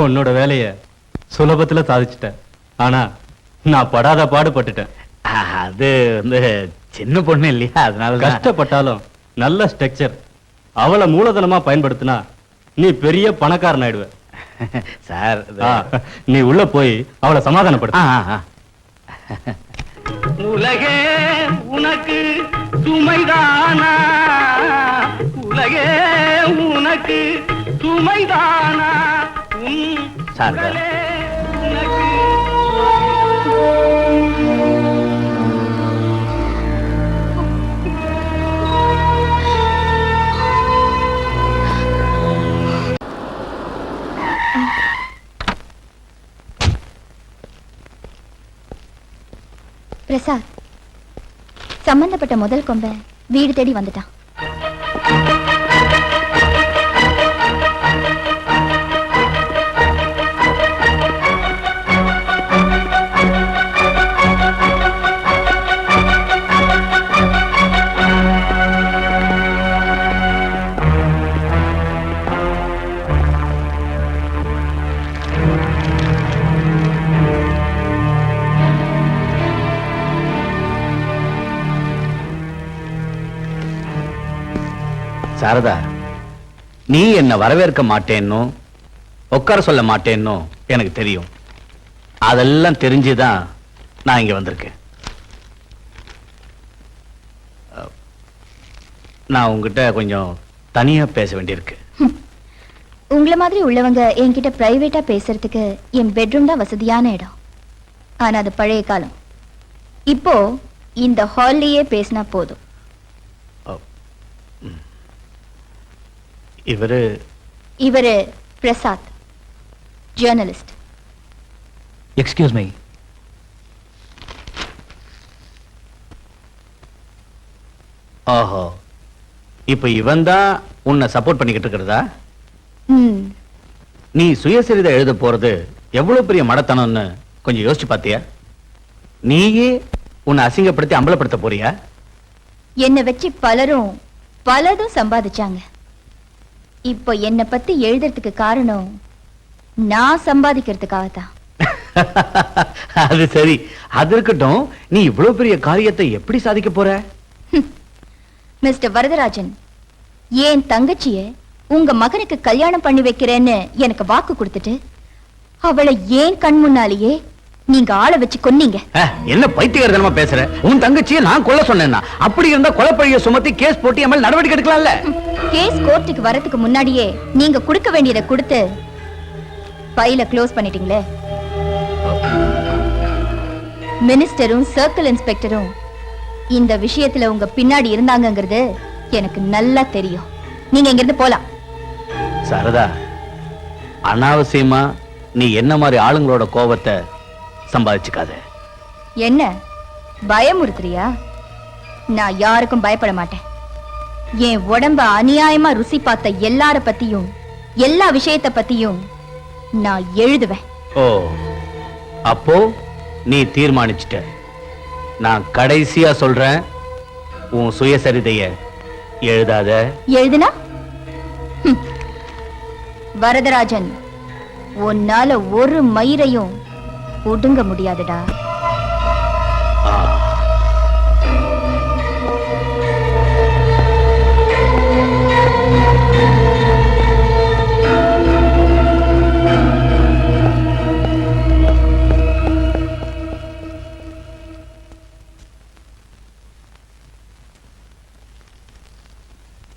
உன்னோட வேலைய சுலபத்துல சாதிச்சிட்டேன். ஆனா நான் படாத பாடுபட்டுட்டேன். அது வந்து சின்ன பொண்ணு இல்லையா, அதனால கஷ்டப்பட்டாலும் நல்ல ஸ்ட்ரக்சர். அவளை மூலதனமா பயன்படுத்தினா நீ பெரிய பணக்காரன் ஆயிடுவ. சார் நீ உள்ள போய் அவளை சமாதானப்படுத்த. உலகே உனக்கு சுமைதானா, உலகே உனக்கு சுமைதானா, சார் பிரசாத், சம்பந்தப்பட்ட முதல் கொம்பை வீடு தேடி வந்துட்டான். சாரதா, நீ என்ன வரவேற்க மாட்டேன்னு, உட்கார சொல்ல மாட்டேன்னு எனக்கு தெரியும். அதெல்லாம் தெரிஞ்சுதான் நான் இங்க வந்திருக்கேன். நான் உங்ககிட்ட கொஞ்சம் தனியா பேச வேண்டியிருக்கு. உங்களை மாதிரி உள்ளவங்க என்கிட்ட பிரைவேட்டா பேசுறதுக்கு என் பெட்ரூம் தான் வசதியான இடம். ஆனா அது பழைய காலம். இப்போ இந்த ஹால்லேயே பேசினா போதும். இவரு பிரசாத், ஜேர்னலிஸ்ட். Excuse me. ஓஹோ, இப்ப இவன் தான் உன்னை சப்போர்ட் பண்ணிக்கிட்டு இருக்கிறதா? நீ சுயசரிதை எழுத போறது எவ்வளவு பெரிய மடத்தனம்னு கொஞ்சம் யோசிச்சு பாத்தியா? நீயே உன்னை அசிங்கப்படுத்தி அம்பலப்படுத்த போறியா? என்னை வச்சு பலதும் சம்பாதிச்சாங்க. இப்போ என்ன பத்தி எழுதுறதுக்கு காரணம் நான் சம்பாதிக்கிறதுக்காகத்தான். அது சரி, அது இருக்கட்டும். நீ இவ்வளவு பெரிய காரியத்தை எப்படி சாதிக்க போற? மிஸ்டர் வரதராஜன், என் தங்கச்சிய உங்க மகனுக்கு கல்யாணம் பண்ணி வைக்கிறேன்னு எனக்கு வாக்கு கொடுத்துட்டு அவளை ஏன் கண் முன்னாலேயே நீங்க ஆளை வச்சு கொன்னீங்க. என்ன பைத்தியக்காரத்தனமா பேசுற? உன் தங்கச்சியை நான் கொல்ல சொன்னேன்னா? அப்படி இருந்தா கொலைப்பழிய சுமத்தி கேஸ் போட்டு என் மேல நடவடிக்கை எடுக்கலாம்ல? கேஸ் கோர்ட்டுக்கு வரதுக்கு முன்னாடியே நீங்க கொடுக்க வேண்டியதை கொடுத்து ஃபைலை க்ளோஸ் பண்ணிட்டீங்களே. மினிஸ்டரும் சர்க்கிள் இன்ஸ்பெக்டரும் இந்த விஷயத்துல உங்க பின்னாடி இருந்தாங்கங்கிறது எனக்கு நல்லா தெரியும். நீங்க இங்க இருந்து போலாம். சாரதா, அனாவசியமா நீ என்ன மாதிரி ஆளுங்களோட கோபத்தை சம்பாதிச்சுக்காத. என்ன பயமுறுத்துறியா? நான் யாருக்கும் பயப்பட மாட்டேன். என் உடம்ப அநியாயமா ருசி பார்த்த எல்லார பத்தியும் எல்லா விஷயத்தை பத்தியும் நான் எழுதுவேன். ஓ, அப்போ நீ தீர்மானிச்சிட்ட. நான் கடைசியா சொல்றேன், உன் சுயசரிதைய எழுதாத. எழுதுனா வரதராஜன், உன்னால ஒரு மயிரையும் ஒடுங்க முடியாதுடா.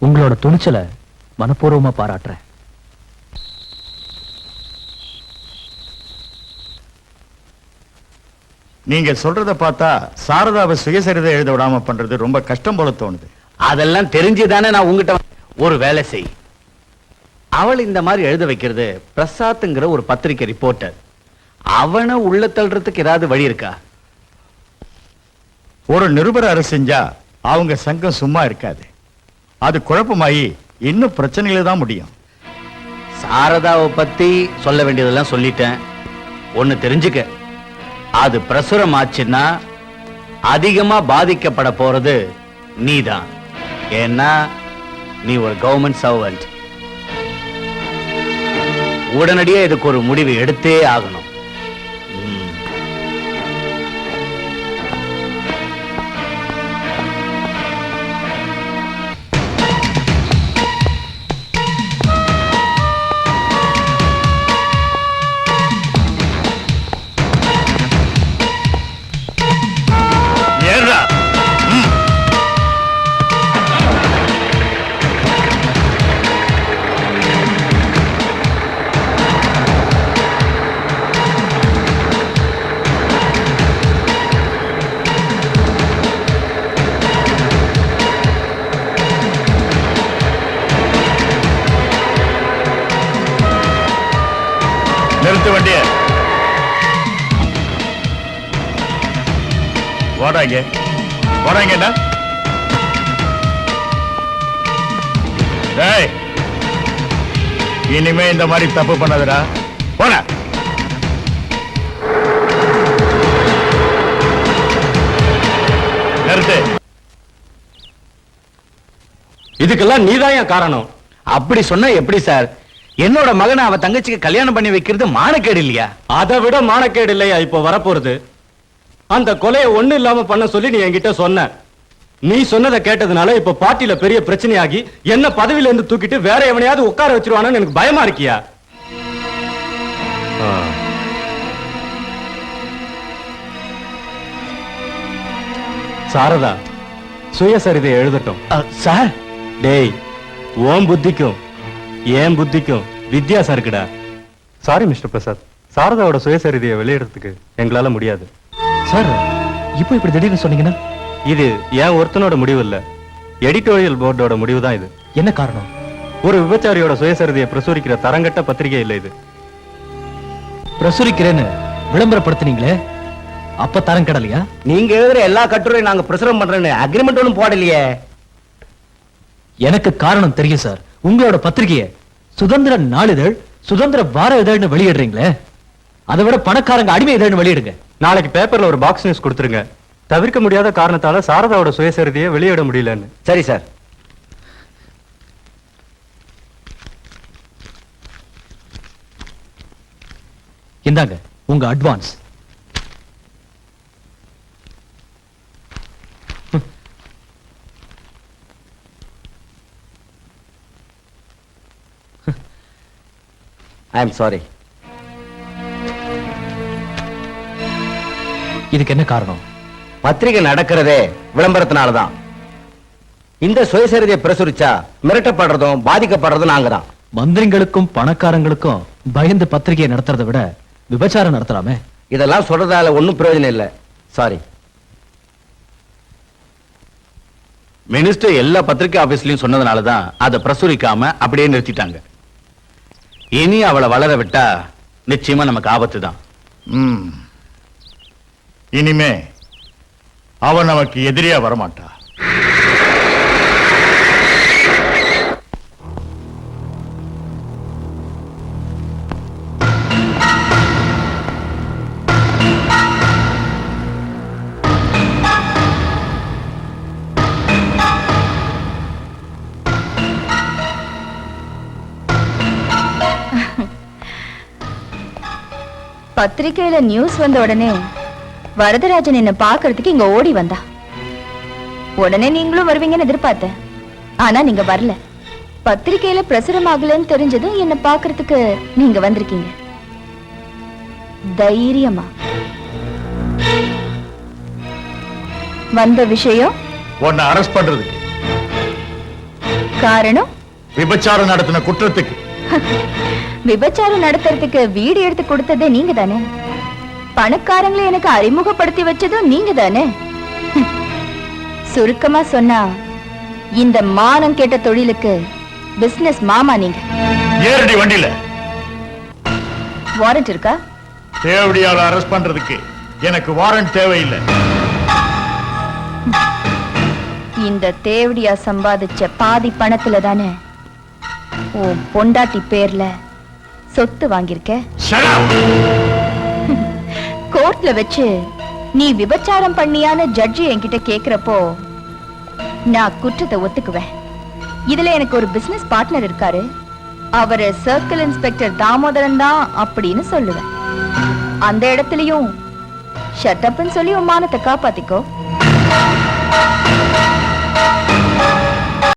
உங்களோட துணிச்சலை மனப்பூர்வமா பாராட்டுறேன். நீங்க சொல்றத பார்த்தா சாரதாவை சுயசரிதை எழுத விடாம பண்றது ரொம்ப கஷ்டம் போல தோணுது. அதெல்லாம் தெரிஞ்சுதானே நான் உங்ககிட்ட ஒரு வேலை செய். அவள் இந்த மாதிரி எழுத வைக்கிறது பிரசாத்ங்கிற ஒரு பத்திரிகை ரிப்போர்ட்டர். அவனை உள்ள தள்ளுறதுக்கு ஏதாவது வழி இருக்கா? ஒரு நிருபர் அரசு செஞ்சா அவங்க சங்கம் சும்மா இருக்காது. அது குழப்பமாயி இன்னும் பிரச்சனையில தான் முடியும். சாரதாவை பத்தி சொல்ல வேண்டியதெல்லாம் சொல்லிட்டேன். ஒண்ணு தெரிஞ்சுக்க, அது பிரசுரம் ஆச்சுன்னா அதிகமா பாதிக்கப்பட போறது நீதான். ஏன்னா நீ ஒரு கவர்மெண்ட் சர்வெண்ட். உடனடியே இதுக்கு ஒரு முடிவு எடுத்தே ஆகணும். ஏறா. நிறுத்து வண்டிய. வாடாங்க வாடாங்கண்ணா. டேய், இனிமே இந்த மாதிரி தப்பு பண்ணாதடா. போன நிறுத்து. இதுக்கெல்லாம் நீதான் ஏன் காரணம்? அப்படி சொன்னா எப்படி சார்? என்னோட மகனை அவ தங்கச்சிக்கு கல்யாணம் பண்ணி வைக்கிறது மானக்கேடு இல்லையா? அதை விட மானக்கேடு இல்லையா இப்போ வரப்போறது? அந்த கொலையை ஒண்ணு இல்லாம பண்ண சொல்லி நீ என்கிட்ட சொன்ன. நீ சொன்னதை கேட்டதுனால இப்ப பார்ட்டியில பெரிய பிரச்சனையாகி என்ன பதவியில இருந்து தூக்கிட்டு வேற எவனையாவது உட்கார வச்சிருவானு எனக்கு பயமா இருக்கியா? சாரதா சுயசரிதை எழுதட்டும். சார், டேய், ஓம் புத்திக்கும் ஏன் புத்திக்கும் வித்தியாசம் இருக்குடா. சாரி மிஸ்டர் பிரசாத், சாரதாவோட சுயசரிதையை வெளியிடறதுக்கு எங்களால முடியாது. சார், இப்போ இப்படி திடீர்னு சொன்னீங்கன்னா? இது ஏன் ஒருத்தனோட முடிவு இல்ல, எடிட்டோரியல் போர்டோட முடிவு தான் இது. என்ன காரணம்? ஒரு விபச்சாரியோட சுயசரிதையை பிரசுரிக்கிற தரங்கட்ட பத்திரிகை இல்ல இது. பிரசுரிக்கிறேன்னு விளம்பரப்படுத்தினீங்களே, அப்ப தரம் கடலையா? நீங்க எழுதுற எல்லா கட்டுரையும் நாங்க பிரசுரம் பண்றேன்னு அக்ரிமெண்ட் ஒன்றும் போடலையே. எனக்கு காரணம் தெரியும் சார். உங்களோட பத்திரிகையை சுதந்திர நாளிதழ், சுதந்திர வார இதழ்னு வெளியிடுறீங்களே, அதை விட பணக்காரங்க அடிமை இதழ்னு வெளியிடுங்க. நாளைக்கு பேப்பர்ல ஒரு பாக்ஸ் நியூஸ் கொடுத்துருங்க. தவிர்க்க முடியாத காரணத்தால சாரதாவோட சுயசரிதையை வெளியிட முடியலன்னு. சரி சார். இந்தாங்க உங்க அட்வான்ஸ். I am sorry. இதுக்கு என்ன காரணம்? பத்திரிகை நடக்கிறதே விளம்பரத்தினாலதான். இந்த சுயசரிதையை பிரசுரிச்சா மிரட்டப்படுறதும் பாதிக்கப்படுறதும் நாங்க தான். மந்திரிங்களுக்கும் பணக்காரங்களுக்கும் பயந்து பத்திரிகையை நடத்துறதை விட விபச்சாரம் நடத்தலாமே. இதெல்லாம் சொல்றதால ஒண்ணும் பிரயோஜனம் இல்ல. சாரி. மினிஸ்டர் எல்லா பத்திரிகை ஆபீஸ்லயும் சொன்னதுனாலதான் அதை பிரசுரிக்காம அப்படியே நிறுத்திட்டாங்க. இனி அவளை வளர விட்டா நிச்சயமா நமக்கு ஆபத்து தான். இனிமே அவன் நமக்கு எதிரியா வரமாட்டா. பத்திரிக்கையில நியூஸ் வந்த உடனே வரதராஜன் என்ன பாக்குறதுக்கு இங்க ஓடி வந்தா. உடனே நீங்களும் வருவீங்கன்னு எதிர்பார்த்தேன். ஆனா நீங்க வரல. பத்திரிக்கையில பிரசுரம் ஆகலன்னு தெரிஞ்சதும் என்ன பாக்குறதுக்கு நீங்க வந்திருக்கீங்க. தைரியமா வந்த விஷயம் உன்னை அரெஸ்ட் பண்றதுக்கு. காரணம் விபச்சாரம் நடத்தின குற்றத்துக்கு. விபச்சாரம் நடத்துறதுக்கு வீடு எடுத்து கொடுத்ததே நீங்க தானே. பணக்காரங்களை எனக்கு அறிமுகப்படுத்தி வச்சதும் நீங்க தானே. சுருக்கமா சொன்னா இந்த மானம் கேட்ட தொழிலுக்கு பிசினஸ் மாமா நீங்க. ஏறடி வண்டியில. வாரண்ட் இருக்கா? தேவடியால அரெஸ்ட் பண்றதுக்கு எனக்கு வாரண்ட் தேவையில்லை. இந்த தேவடியா சம்பாதிச்ச பாதி பணத்துல தானே உன் பொண்டாட்டி பேர்ல சொத்து வாங்கியிருக்க Shut up! கோர்ட்ல வச்சு நீ விபச்சாரம் பண்ணியான ஜட்ஜி என்கிட்ட கேக்குறப்போ நான் குற்றத்தை ஒத்துக்குவேன். இதுல எனக்கு ஒரு பிசினஸ் பார்ட்னர் இருக்காரு, அவரு சர்க்கிள் இன்ஸ்பெக்டர் தாமோதரன் தான் அப்படின்னு சொல்லுவேன். அந்த இடத்துலயும் ஷட்டப்னு சொல்லி உன் மானத்தை காப்பாத்திக்கோ.